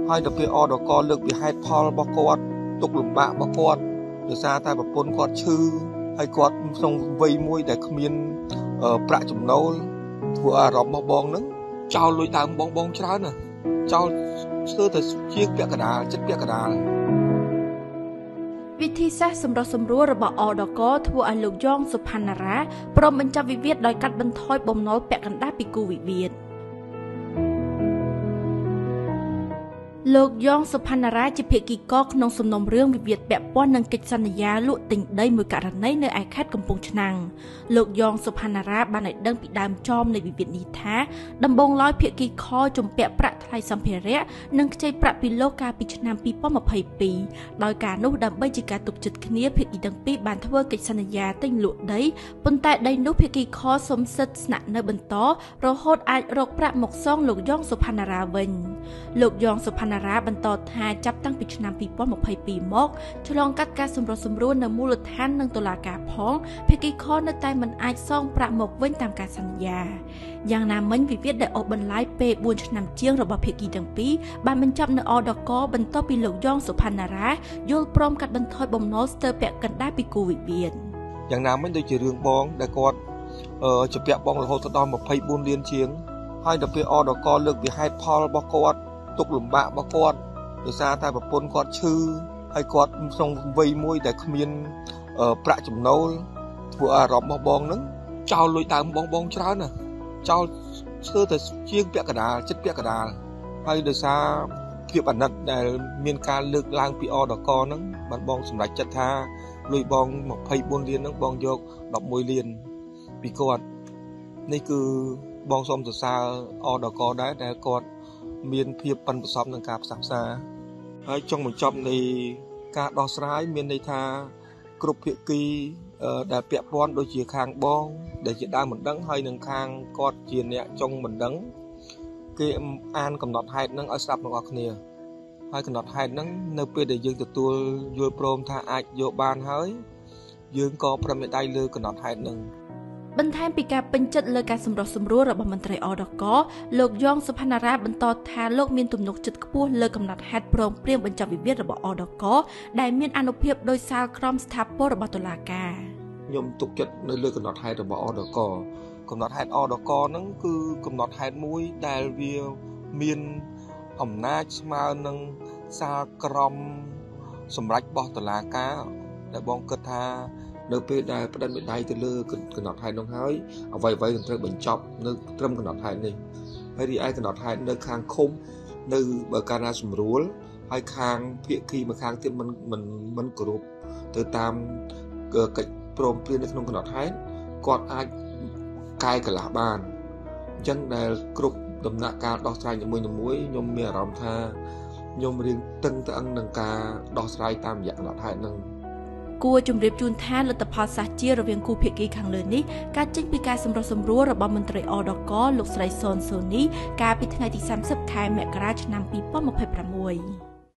ហើយទៅពេលអដកលើកពីហេតុផលរបស់គាត់ទុកលំបាករបស់គាត់ដោយសារតែប្រពន្ធគាត់ឈឺហើយគាត់ក្នុងវ័យមួយដែលគ្មានប្រាក់ចំណូលធ្វើអារម្មណ៍របស់បងហ្នឹងចោលលុយដើមបងច្រើនណាចោលស្ទើរតែជាងពាក់កណ្ដាលចិត្តពាក់កណ្ដាលវិធីសាស្ត្រសម្រុះសម្រួលរបស់អដកធ្វើឲ្យលោកយ៉ងសុផាណារ៉ាព្រមបញ្ចប់វិវាទដោយកាត់បន្ថយបំណុលពាក់កណ្ដាលពីគូវិវាទលោកយ៉ងសុផាណារ៉ាជាភាគីកក្នុងសំណុំរឿងវិវាទពាក់ព័ន្ធនឹងកិច្ចសន្យាលក់ទិញដីមួយករណីនៅឯខេត្តកំពង់ឆ្នាំងលោកយ៉ងសុផាណារ៉ាបានឲ្យដឹងពីដើមចមនៃវិវាទនេះថាដំបូងឡើយភាគីខជំពាក់ប្រាក់ថ្លៃសម្ភារៈនិងខ្ចីប្រាក់ពីលោកកាលពីឆ្នាំ2022ដោយការនោះដើម្បីជាការទុកចិត្តគ្នាភាគីទាំងពីរបានធ្វើកិច្ចសន្យាទិញលក់ដីប៉ុន្តែដីនោះភាគីខសុំសិទ្ធិស្នាក់នៅបន្តរហូតអាចរកប្រាក់មកសងលោកយ៉ងសុផាណារ៉ាវិញលោកយ៉ងសុផាណារ៉ាបន្តថាចាប់តាំងពីឆ្នាំ2022មកឆ្លងកាត់ការសម្រុះសម្រួលនៅមូលដ្ឋាននិងតុលាការផងភាគីខនៅតែមិនអាចសងប្រាក់មកវិញតាមការសន្យាយ៉ាងណាមិញវិវាទដែលអូសបន្លាយពេល4ឆ្នាំជាងរបស់ភាគីទាំងពីរបានបញ្ចប់នៅអដកបន្ទាប់ពីលោកយ៉ងសុផាណារ៉ាយល់ព្រមកាត់បន្ថយបំណុលស្ទើរពាក់កណ្ដាលពីគូវិវាទយ៉ាងណាមិញដូចជារឿងបងដែលគាត់ជាពាក់បងរហូតដល់24លានជាងហើយដល់ពេលអដកលើកពីហេតុផលរបស់គាត់ទុកលំបាករបស់គាត់ដោយសារតែប្រពន្ធគាត់ឈឺហើយគាត់ក្នុងវ័យមួយដែលគ្មានប្រាក់ចំណូលធ្វើអារម្មណ៍របស់បងហ្នឹងចោលលុយដើមបងច្រើនណាចោលស្ទើរតែជាងពាក់កណ្ដាលចិត្តពាក់កណ្ដាលហើយដោយសារភាពអាណិតដែលមានការលើកឡើងពីអដកហ្នឹងបានបងសម្រេចចិត្តថាលុយបង24លានហ្នឹងបងយក11លានពីគាត់នេះគឺបងសូមសរសើរអដកដែរដែលគាត់មានភាពប៉ិនប្រសប់នឹងការផ្សះផ្សាហើយចុងបញ្ចប់នៃការដោះស្រាយមានន័យថាគ្រប់ភាគីដែលពាក់ព័ន្ធដូចជាខាងបងដែលជាដើមមិនដឹងហើយនឹងខាងគាត់ជាអ្នកចុងមិនដឹងគេអានកំណត់ហេតុនឹងឲ្យស្ដាប់ទាំងអស់គ្នាហើយកំណត់ហេតុនឹងនៅពេលដែលយើងទទួលយល់ព្រមថាអាចយកបានហើយយើងក៏ប្រមេដៃលើកំណត់ហេតុនឹងបន្ថែមពីការពេញចិត្តលើការសម្រុះសម្រួលរបស់មន្ត្រីអដកលោកយ៉ងសុផាណារ៉ាបន្តថាលោកមានទំនុកចិត្តខ្ពស់លើកំណត់ហេតុព្រមព្រៀងបញ្ចប់វិវាទរបស់អដកដែលមានអានុភាពដោយសាលក្រមស្ថាពររបស់តុលាការខ្ញុំទុកចិត្តនៅលើកំណត់ហេតុរបស់អដកកំណត់ហេតុអដកហ្នឹងគឺកំណត់ហេតុមួយដែលវាមានអំណាចស្មើនឹងសាលក្រមសម្រាប់របស់តុលាការដែលបងគិតថានៅពេលដែលផ្ដិតមេដៃទៅលើកំណត់ហេតុនោះហើយអ្វីៗនឹងត្រូវបញ្ចប់នៅត្រឹមកំណត់ហេតុនេះហើយរីឯកំណត់ហេតុនៅខាងឃុំនៅបើកាលណាស្រួលហើយខាងភាគីមួយខាងទៀតមិនគោរពទៅតាមកិច្ចព្រមព្រៀងនៅក្នុងកំណត់ហេតុគាត់អាចកែកន្លះបានអញ្ចឹងដែលគ្រប់ដំណាក់កាលដោះស្រាយនីមួយៗខ្ញុំមានអារម្មណ៍ថាខ្ញុំរៀងតឹងត្អឹងនឹងការដោះស្រាយតាមរយៈកំណត់ហេតុនឹងគួរជម្រាបជូនថាលទ្ធផលសាសជារវាងគូភាគីខាងលើនេះកើតចេញពីការសម្រុះសម្រួលរបស់មន្ត្រីអដកលោកស្រីសុនសូនីកាលពីថ្ងៃទី30ខែមករាឆ្នាំ2026